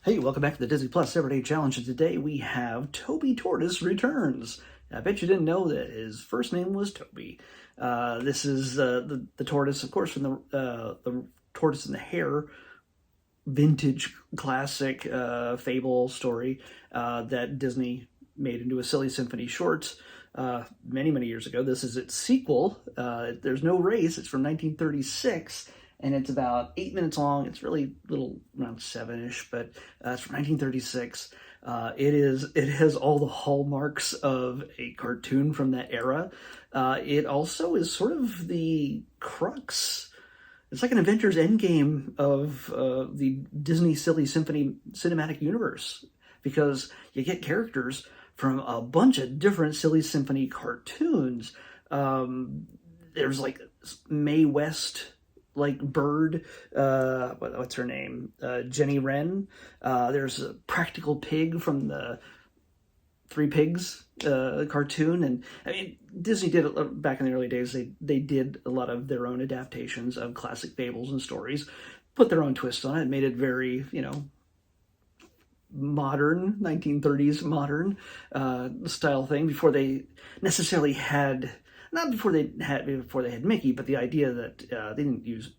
Hey, welcome back to the Disney Plus 7-Day Challenge, and today we have Toby Tortoise Returns. I bet you didn't know that his first name was Toby. This is the tortoise, of course, from the Tortoise and the Hare vintage classic fable story that Disney made into a silly symphony short many, many years ago. This is its sequel. There's No Race. It's from 1936. And it's about 8 minutes long. It's really little, around 7-ish, but it's from 1936. It has all the hallmarks of a cartoon from that era. It also is sort of the crux. It's like an Avengers Endgame of the Disney Silly Symphony cinematic universe, because you get characters from a bunch of different Silly Symphony cartoons. There's like Mae West, like Bird, what's her name? Jenny Wren. There's a Practical Pig from the Three Pigs cartoon. And I mean, Disney did it back in the early days. They did a lot of their own adaptations of classic fables and stories, put their own twist on it, made it very, modern, 1930s modern style thing before they necessarily had. Not before they had Mickey, but the idea that they didn't use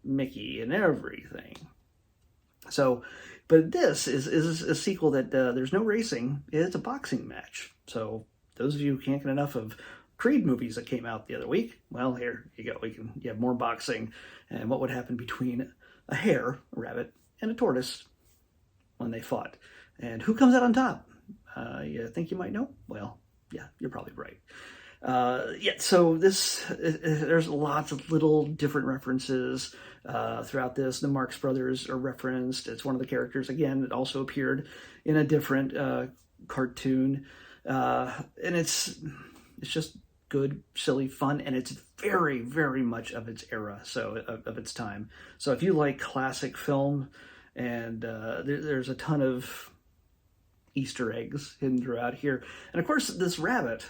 Mickey in everything. So, but this is a sequel that there's no racing. It's a boxing match. So those of you who can't get enough of Creed movies that came out the other week, well, here you go. You have more boxing, and what would happen between a hare, a rabbit, and a tortoise when they fought, and who comes out on top? You think you might know? Well, yeah, you're probably right. So there's lots of little different references throughout this. The Marx Brothers are referenced. It's one of the characters, again, that also appeared in a different cartoon. And it's just good, silly fun, and it's very, very much of its era, so of its time. So if you like classic film, and there's a ton of Easter eggs hidden throughout here. And of course, this rabbit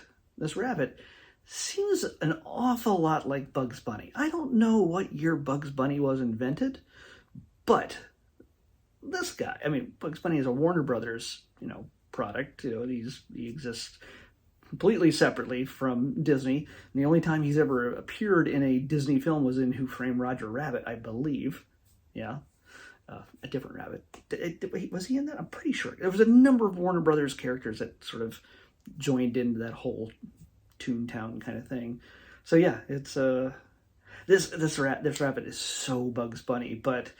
seems an awful lot like Bugs Bunny. I don't know what year Bugs Bunny was invented, but this guy, I mean, Bugs Bunny is a Warner Brothers, product. He exists completely separately from Disney. And the only time he's ever appeared in a Disney film was in Who Framed Roger Rabbit, I believe. Yeah. A different rabbit. Was he in that? I'm pretty sure. There was a number of Warner Brothers characters that sort of joined into that whole Toontown kind of thing. So yeah, it's this rabbit is so Bugs Bunny, but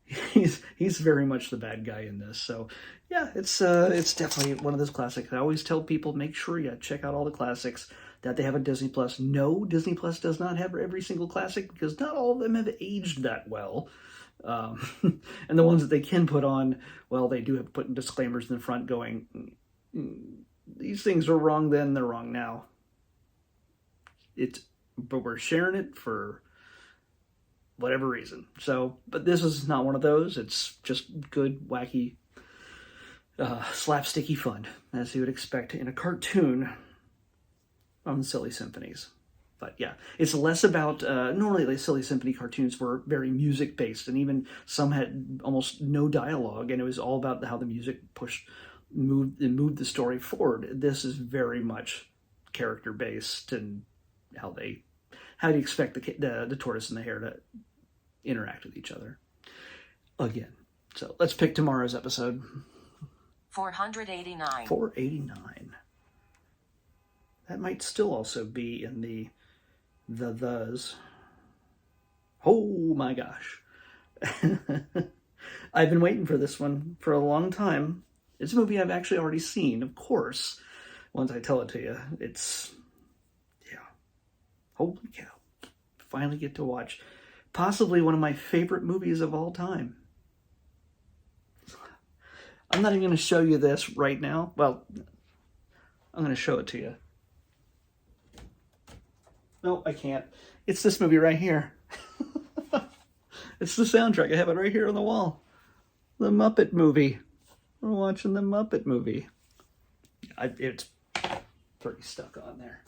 he's very much the bad guy in this. So yeah, it's definitely one of those classics. I always tell people, make sure you check out all the classics that they have on Disney Plus. No, Disney Plus does not have every single classic, because not all of them have aged that well. And the ones that they can put on, well, they do have put disclaimers in the front going, these things are wrong then, they're wrong now. But we're sharing it for whatever reason. So, but this is not one of those. It's just good, wacky, slapsticky fun, as you would expect in a cartoon on Silly Symphonies. But yeah, it's less about, normally the Silly Symphony cartoons were very music-based, and even some had almost no dialogue, and it was all about how the music moved the story forward. This is very much character-based, and how do you expect the tortoise and the hare to interact with each other. Again, so let's pick tomorrow's episode. 489. 489. That might still also be in those. Oh my gosh. I've been waiting for this one for a long time. It's a movie I've actually already seen, of course. Once I tell it to you, holy cow. Finally get to watch possibly one of my favorite movies of all time. I'm not even going to show you this right now. Well, I'm going to show it to you. No, I can't. It's this movie right here. It's the soundtrack. I have it right here on the wall. The Muppet Movie. We're watching the Muppet Movie. It's pretty stuck on there.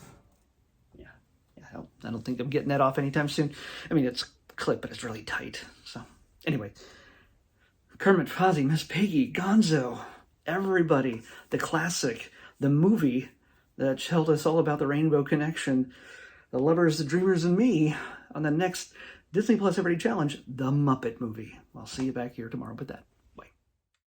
Yeah, I don't think I'm getting that off anytime soon. I mean, it's a clip, but it's really tight. So, anyway, Kermit, Fozzie, Miss Piggy, Gonzo, everybody, the classic, the movie that told us all about the Rainbow Connection, the lovers, the dreamers, and me on the next Disney Plus Everybody Challenge, The Muppet Movie. I'll see you back here tomorrow with that.